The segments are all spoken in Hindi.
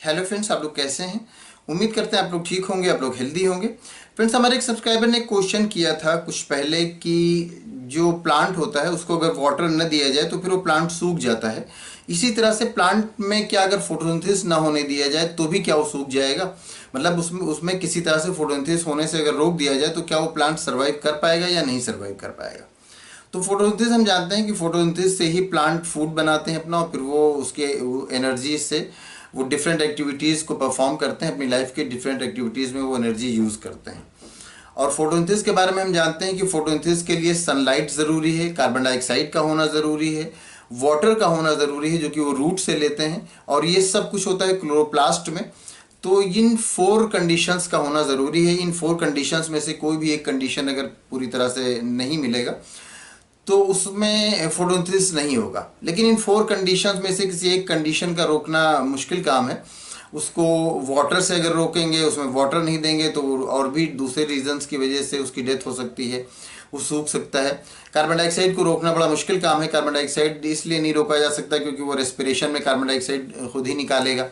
हेलो फ्रेंड्स, आप लोग कैसे हैं? उम्मीद करते हैं आप लोग ठीक होंगे, आप लोग हेल्दी होंगे। फ्रेंड्स, हमारे एक सब्सक्राइबर ने क्वेश्चन किया था कुछ पहले कि जो प्लांट होता है उसको अगर वाटर न दिया जाए तो फिर वो प्लांट सूख जाता है। इसी तरह से प्लांट में क्या अगर फोटोसिंथेसिस ना होने दिया जाए तो भी क्या वो सूख जाएगा? मतलब उसमें उसमें किसी तरह से फोटोसिंथेसिस होने से अगर रोक दिया जाए तो क्या वो प्लांट सर्वाइव कर पाएगा या नहीं सर्वाइव कर पाएगा? तो फोटोसिंथेसिस हम जानते हैं कि फोटोसिंथेसिस से ही प्लांट फूड बनाते हैं अपना, और फिर वो उसके एनर्जी से वो डिफरेंट एक्टिविटीज़ को परफॉर्म करते हैं, अपनी लाइफ के डिफरेंट एक्टिविटीज़ में वो एनर्जी यूज़ करते हैं। और फोटोसिंथेसिस के बारे में हम जानते हैं कि फोटोसिंथेसिस के लिए सनलाइट ज़रूरी है, कार्बन डाइऑक्साइड का होना ज़रूरी है, वाटर का होना ज़रूरी है जो कि वो रूट से लेते हैं, और ये सब कुछ होता है क्लोरोप्लास्ट में। तो इन 4 कंडीशंस का होना ज़रूरी है। इन 4 कंडीशंस में से कोई भी एक कंडीशन अगर पूरी तरह से नहीं मिलेगा तो उसमें फोटोसिंथेसिस नहीं होगा। लेकिन इन 4 कंडीशंस में से किसी एक कंडीशन का रोकना मुश्किल काम है। उसको वाटर से अगर रोकेंगे, उसमें वाटर नहीं देंगे तो और भी दूसरे रीजंस की वजह से उसकी डेथ हो सकती है, वो सूख सकता है। कार्बन डाइऑक्साइड को रोकना बड़ा मुश्किल काम है। कार्बन डाइऑक्साइड इसलिए नहीं रोका जा सकता क्योंकि वो रेस्पिरेशन में कार्बन डाइऑक्साइड खुद ही निकालेगा।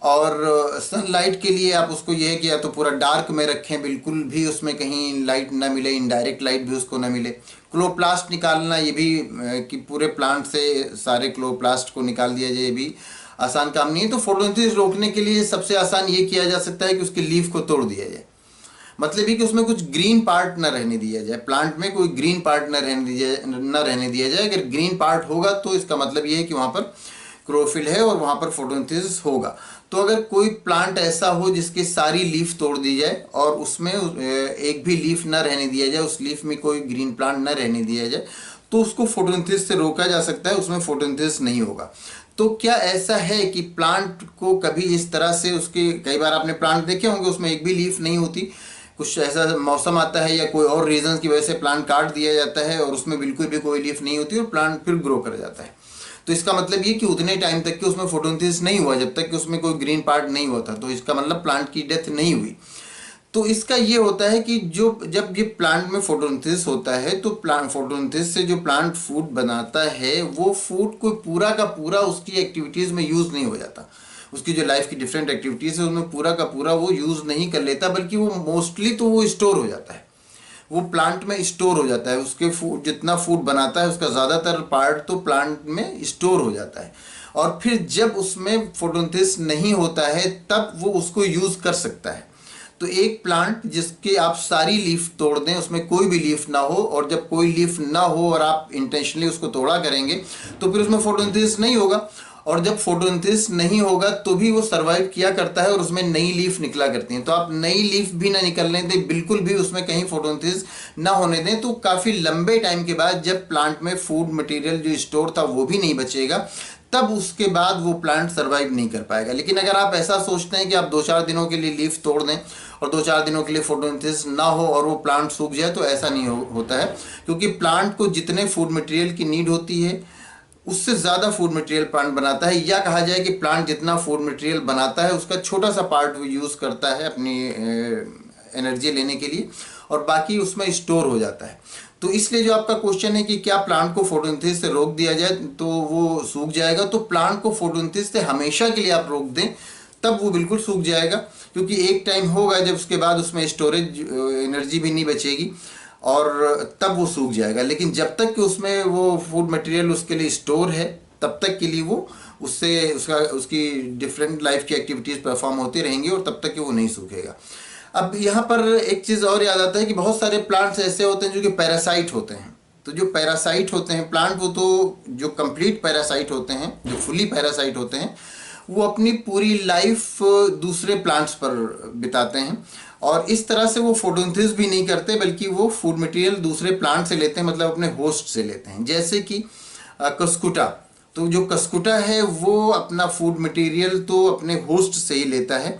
और सनलाइट के लिए आप उसको यह है कि या तो पूरा डार्क में रखें, बिल्कुल भी उसमें कहीं लाइट ना मिले, इनडायरेक्ट लाइट भी उसको ना मिले। क्लोरोप्लास्ट निकालना ये भी कि पूरे प्लांट से सारे क्लोरोप्लास्ट को निकाल दिया जाए, ये भी आसान काम नहीं है। तो फोटोसिंथेसिस रोकने के लिए सबसे आसान ये किया जा सकता है कि उसके लीफ को तोड़ दिया जाए। मतलब ये कि उसमें कुछ ग्रीन पार्ट न रहने दिया जाए, प्लांट में कोई ग्रीन पार्ट न रहने दिया जाए। अगर ग्रीन पार्ट होगा तो इसका मतलब ये है कि वहाँ पर क्लोरोफिल है और वहाँ पर फोटोसिंथेसिस होगा। तो अगर कोई प्लांट ऐसा हो जिसकी सारी लीफ तोड़ दी जाए और उसमें एक भी लीफ न रहने दिया जाए, उस लीफ में कोई ग्रीन प्लांट न रहने दिया जाए, तो उसको फोटोसिंथेसिस से रोका जा सकता है, उसमें फोटोसिंथेसिस नहीं होगा। तो क्या ऐसा है कि प्लांट को कभी इस तरह से उसके, कई बार आपने प्लांट देखे होंगे उसमें एक भी लीफ नहीं होती, कुछ ऐसा मौसम आता है या कोई और रीजन की वजह से प्लांट काट दिया जाता है और उसमें बिल्कुल भी कोई लीफ नहीं होती और प्लांट फिर ग्रो कर जाता है। तो इसका मतलब ये कि उतने टाइम तक कि उसमें फोटोसिंथेसिस नहीं हुआ जब तक कि उसमें कोई ग्रीन पार्ट नहीं हुआ था, तो इसका मतलब प्लांट की डेथ नहीं हुई। तो इसका ये होता है कि जो जब ये प्लांट में फोटोसिंथेसिस होता है तो प्लांट फोटोसिंथेसिस से जो प्लांट फूड बनाता है वो फूड कोई पूरा का पूरा उसकी एक्टिविटीज़ में यूज़ नहीं हो जाता। उसकी जो लाइफ की डिफरेंट एक्टिविटीज़ है उनमें पूरा का पूरा वो यूज़ नहीं कर लेता, बल्कि वो मोस्टली तो वो स्टोर हो जाता है, वो प्लांट में स्टोर हो जाता है। उसके फूड जितना फूड बनाता है उसका ज़्यादातर पार्ट तो प्लांट में स्टोर हो जाता है, और फिर जब उसमें फोटोसिंथेसिस नहीं होता है तब वो उसको यूज़ कर सकता है। तो एक प्लांट जिसके आप सारी लीफ तोड़ दें, उसमें कोई भी लीफ ना हो, और जब कोई लीफ ना हो और आप इंटेंशनली उसको तोड़ा करेंगे तो फिर उसमें फोटोसिंथेसिस नहीं होगा। और जब फोटोसिंथेसिस नहीं होगा तो भी वो सरवाइव किया करता है और उसमें नई लीफ निकला करती हैं। तो आप नई लीफ भी ना निकलने दें, बिल्कुल भी उसमें कहीं फोटोसिंथेसिस ना होने दें, तो काफ़ी लंबे टाइम के बाद जब प्लांट में फूड मटेरियल जो स्टोर था वो भी नहीं बचेगा, तब उसके बाद वो प्लांट सर्वाइव नहीं कर पाएगा। लेकिन अगर आप ऐसा सोचते हैं कि आप 2-4 दिनों के लिए लीफ तोड़ दें और 2-4 दिनों के लिए फोटोसिंथेसिस ना हो और वो प्लांट सूख जाए, तो ऐसा नहीं होता है। क्योंकि प्लांट को जितने फूड मटेरियल की नीड होती है उससे ज़्यादा फूड मटेरियल प्लांट बनाता है, या कहा जाए कि प्लांट जितना फूड मटेरियल बनाता है उसका छोटा सा पार्ट वो यूज़ करता है अपनी एनर्जी लेने के लिए, और बाकी उसमें स्टोर हो जाता है। तो इसलिए जो आपका क्वेश्चन है कि क्या प्लांट को फोटोसिंथेसिस से रोक दिया जाए तो वो सूख जाएगा, तो प्लांट को फोटोसिंथेसिस से हमेशा के लिए आप रोक दें तब वो बिल्कुल सूख जाएगा। क्योंकि एक टाइम होगा जब उसके बाद उसमें स्टोरेज एनर्जी भी नहीं बचेगी और तब वो सूख जाएगा। लेकिन जब तक कि उसमें वो फूड मटेरियल उसके लिए स्टोर है तब तक के लिए वो उससे उसकी डिफरेंट लाइफ की एक्टिविटीज़ परफॉर्म होती रहेंगी और तब तक कि वो नहीं सूखेगा। अब यहाँ पर एक चीज़ और याद आता है कि बहुत सारे प्लांट्स ऐसे होते हैं जो कि पैरासाइट होते हैं। तो जो पैरासाइट होते हैं प्लांट, वो तो जो कंप्लीट पैरासाइट होते हैं, जो फुली पैरासाइट होते हैं, वो अपनी पूरी लाइफ दूसरे प्लांट्स पर बिताते हैं और इस तरह से वो फोटोसिंथेसिस भी नहीं करते बल्कि वो फूड मटेरियल दूसरे प्लांट से लेते हैं, मतलब अपने होस्ट से लेते हैं। जैसे कि कस्कुटा, तो जो कस्कुटा है वो अपना फूड मटेरियल तो अपने होस्ट से ही लेता है,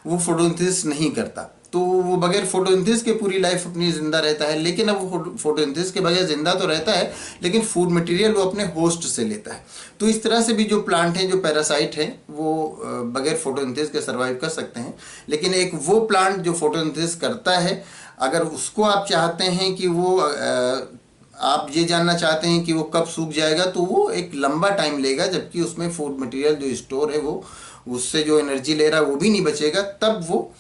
वो फोटोसिंथेसिस नहीं करता। तो वो बगैर फोटोसिंथेसिस के पूरी लाइफ अपनी ज़िंदा रहता है। लेकिन अब वो फोटोसिंथेसिस के बगैर ज़िंदा तो रहता है लेकिन फूड मटेरियल वो अपने होस्ट से लेता है। तो इस तरह से भी जो प्लांट हैं, जो पैरासाइट हैं, वो बगैर फोटोसिंथेसिस के सर्वाइव कर सकते हैं। लेकिन एक वो प्लांट जो फोटोसिंथेसिस करता है, अगर उसको आप चाहते हैं कि वो आप ये जानना चाहते हैं कि वो कब सूख जाएगा, तो वो एक लंबा टाइम लेगा, जबकि उसमें फूड मटेरियल जो स्टोर है वो उससे जो एनर्जी ले रहा है वो भी नहीं बचेगा, तब वो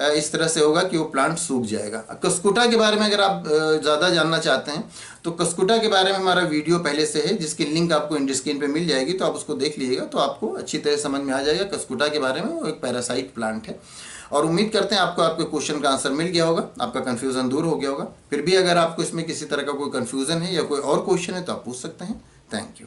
इस तरह से होगा कि वो प्लांट सूख जाएगा। कस्कुटा के बारे में अगर आप ज़्यादा जानना चाहते हैं तो कस्कुटा के बारे में हमारा वीडियो पहले से है, जिसकी लिंक आपको इंड स्क्रीन पे मिल जाएगी, तो आप उसको देख लीजिएगा तो आपको अच्छी तरह समझ में आ जाएगा कस्कुटा के बारे में। वो एक पैरासाइट प्लांट है। और उम्मीद करते हैं आपको आपके क्वेश्चन का आंसर मिल गया होगा, आपका कन्फ्यूज़न दूर हो गया होगा। फिर भी अगर आपको इसमें किसी तरह का कोई कन्फ्यूज़न है या कोई और क्वेश्चन है तो आप पूछ सकते हैं। Thank you.